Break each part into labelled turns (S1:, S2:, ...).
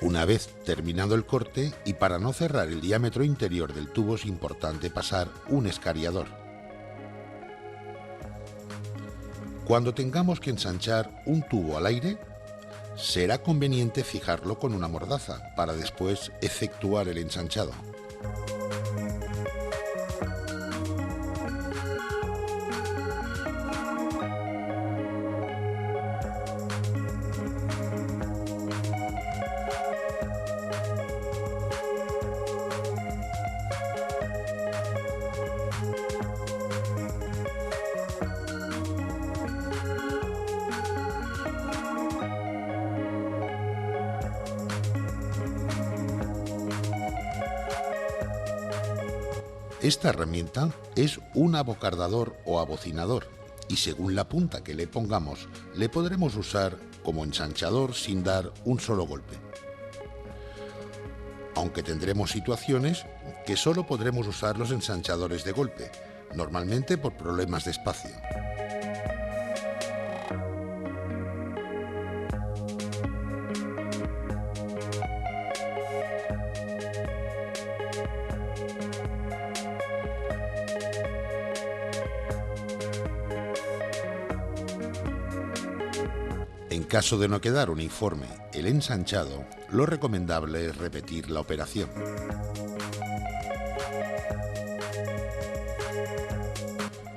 S1: Una vez terminado el corte, y para no cerrar el diámetro interior del tubo, es importante pasar un escariador. Cuando tengamos que ensanchar un tubo al aire, será conveniente fijarlo con una mordaza para después efectuar el ensanchado. Esta herramienta es un abocardador o abocinador y según la punta que le pongamos, le podremos usar como ensanchador sin dar un solo golpe. Aunque tendremos situaciones que solo podremos usar los ensanchadores de golpe, normalmente por problemas de espacio. En caso de no quedar uniforme el ensanchado, lo recomendable es repetir la operación.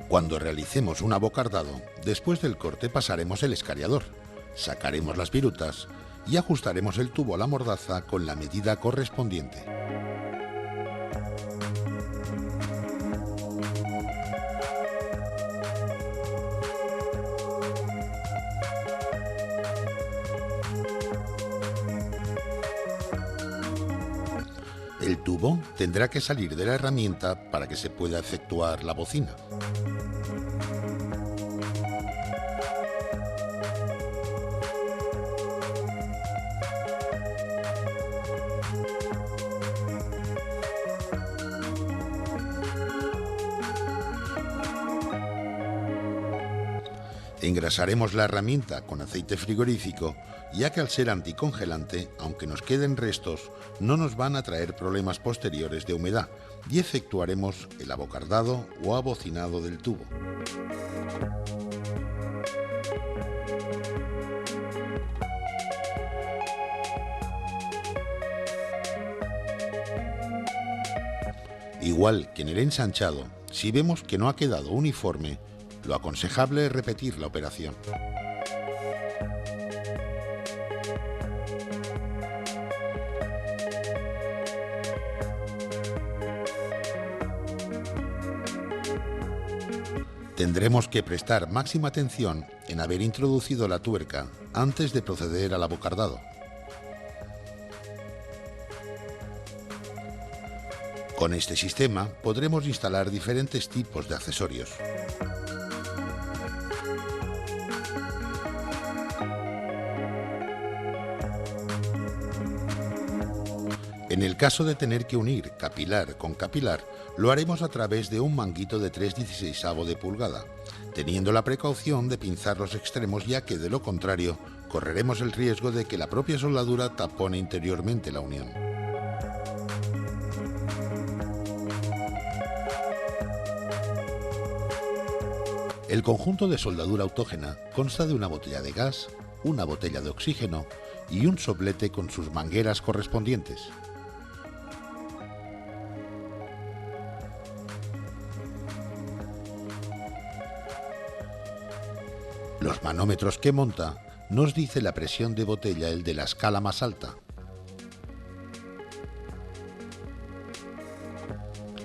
S1: Cuando realicemos un abocardado, después del corte pasaremos el escariador, sacaremos las virutas y ajustaremos el tubo a la mordaza con la medida correspondiente. El tubo tendrá que salir de la herramienta para que se pueda efectuar la bocina. Engrasaremos la herramienta con aceite frigorífico, ya que al ser anticongelante, aunque nos queden restos, no nos van a traer problemas posteriores de humedad y efectuaremos el abocardado o abocinado del tubo. Igual que en el ensanchado, si vemos que no ha quedado uniforme, lo aconsejable es repetir la operación. Tendremos que prestar máxima atención en haber introducido la tuerca antes de proceder al abocardado. Con este sistema podremos instalar diferentes tipos de accesorios. En el caso de tener que unir capilar con capilar, lo haremos a través de un manguito de 3/16 de pulgada, teniendo la precaución de pinzar los extremos, ya que de lo contrario correremos el riesgo de que la propia soldadura tapone interiormente la unión. El conjunto de soldadura autógena consta de una botella de gas, una botella de oxígeno y un soplete con sus mangueras correspondientes. Los manómetros que monta nos dice la presión de botella, el de la escala más alta,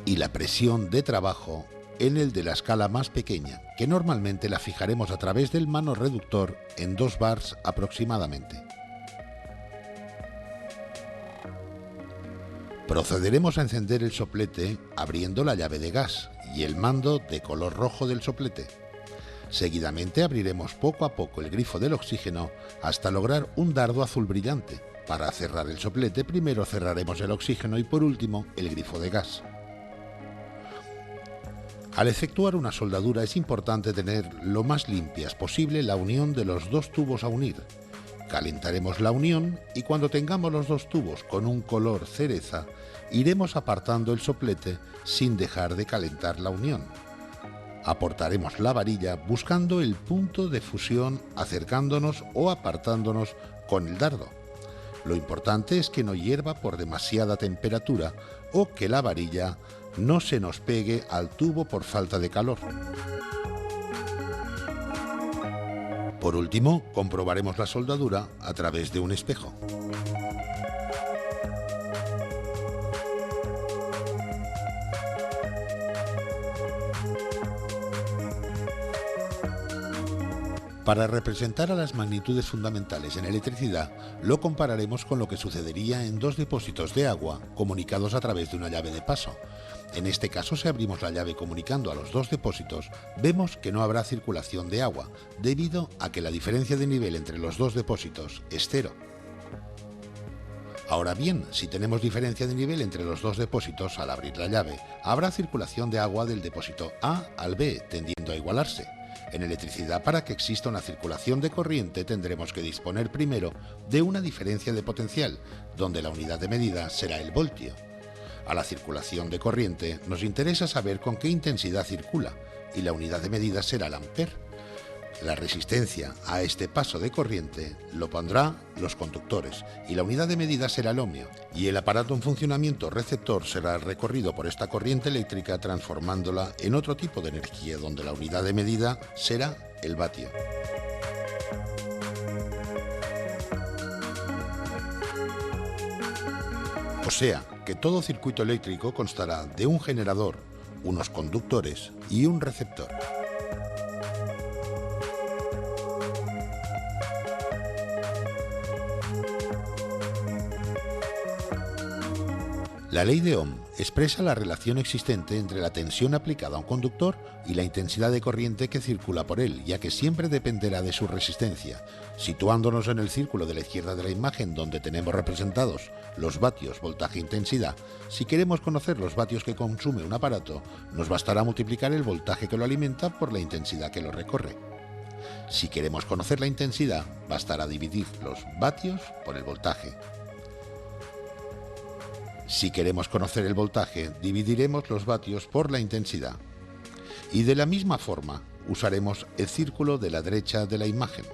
S1: y la presión de trabajo en el de la escala más pequeña, que normalmente la fijaremos a través del mano reductor en 2 bars aproximadamente. Procederemos a encender el soplete abriendo la llave de gas y el mando de color rojo del soplete. Seguidamente abriremos poco a poco el grifo del oxígeno hasta lograr un dardo azul brillante. Para cerrar el soplete, primero cerraremos el oxígeno y por último el grifo de gas. Al efectuar una soldadura es importante tener lo más limpias posible la unión de los dos tubos a unir. Calentaremos la unión y cuando tengamos los dos tubos con un color cereza, iremos apartando el soplete sin dejar de calentar la unión. Aportaremos la varilla buscando el punto de fusión, acercándonos o apartándonos con el dardo. Lo importante es que no hierva por demasiada temperatura o que la varilla no se nos pegue al tubo por falta de calor. Por último, comprobaremos la soldadura a través de un espejo. Para representar a las magnitudes fundamentales en electricidad, lo compararemos con lo que sucedería en dos depósitos de agua comunicados a través de una llave de paso. En este caso, si abrimos la llave comunicando a los dos depósitos, vemos que no habrá circulación de agua, debido a que la diferencia de nivel entre los dos depósitos es cero. Ahora bien, si tenemos diferencia de nivel entre los dos depósitos al abrir la llave, habrá circulación de agua del depósito A al B, tendiendo a igualarse. En electricidad, para que exista una circulación de corriente, tendremos que disponer primero de una diferencia de potencial, donde la unidad de medida será el voltio. A la circulación de corriente nos interesa saber con qué intensidad circula, y la unidad de medida será el amper. La resistencia a este paso de corriente lo pondrán los conductores y la unidad de medida será el ohmio, y el aparato en funcionamiento receptor será recorrido por esta corriente eléctrica transformándola en otro tipo de energía donde la unidad de medida será el vatio. O sea, que todo circuito eléctrico constará de un generador, unos conductores y un receptor. La ley de Ohm expresa la relación existente entre la tensión aplicada a un conductor y la intensidad de corriente que circula por él, ya que siempre dependerá de su resistencia. Situándonos en el círculo de la izquierda de la imagen, donde tenemos representados los vatios, voltaje e intensidad, si queremos conocer los vatios que consume un aparato, nos bastará multiplicar el voltaje que lo alimenta por la intensidad que lo recorre. Si queremos conocer la intensidad, bastará dividir los vatios por el voltaje. Si queremos conocer el voltaje, dividiremos los vatios por la intensidad. Y de la misma forma, usaremos el círculo de la derecha de la imagen.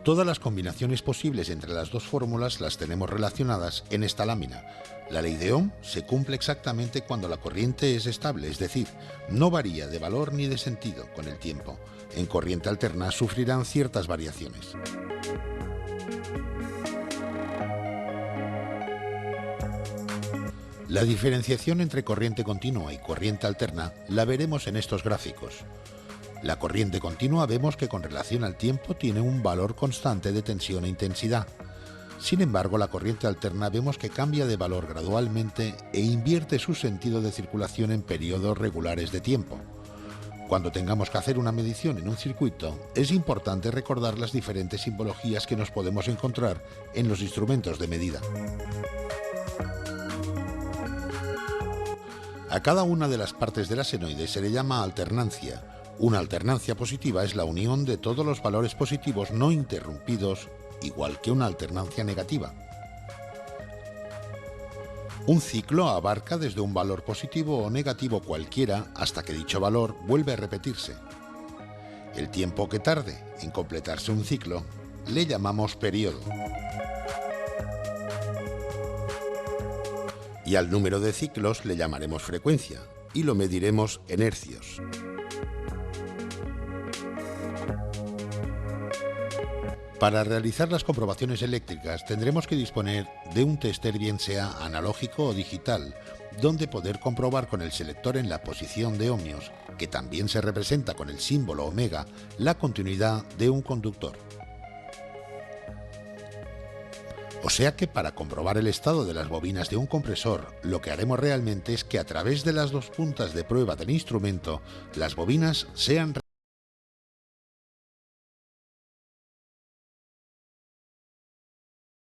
S1: Todas las combinaciones posibles entre las dos fórmulas las tenemos relacionadas en esta lámina. La ley de Ohm se cumple exactamente cuando la corriente es estable, es decir, no varía de valor ni de sentido con el tiempo. En corriente alterna sufrirán ciertas variaciones. La diferenciación entre corriente continua y corriente alterna la veremos en estos gráficos. La corriente continua vemos que con relación al tiempo tiene un valor constante de tensión e intensidad. Sin embargo, la corriente alterna vemos que cambia de valor gradualmente e invierte su sentido de circulación en periodos regulares de tiempo. Cuando tengamos que hacer una medición en un circuito, es importante recordar las diferentes simbologías que nos podemos encontrar en los instrumentos de medida. A cada una de las partes de la senoide se le llama alternancia. Una alternancia positiva es la unión de todos los valores positivos no interrumpidos, igual que una alternancia negativa. Un ciclo abarca desde un valor positivo o negativo cualquiera hasta que dicho valor vuelve a repetirse. El tiempo que tarde en completarse un ciclo le llamamos periodo. Y al número de ciclos le llamaremos frecuencia y lo mediremos en hercios. Para realizar las comprobaciones eléctricas tendremos que disponer de un tester, bien sea analógico o digital, donde poder comprobar con el selector en la posición de ohmios, que también se representa con el símbolo omega, la continuidad de un conductor. O sea que para comprobar el estado de las bobinas de un compresor, lo que haremos realmente es que a través de las dos puntas de prueba del instrumento, las bobinas sean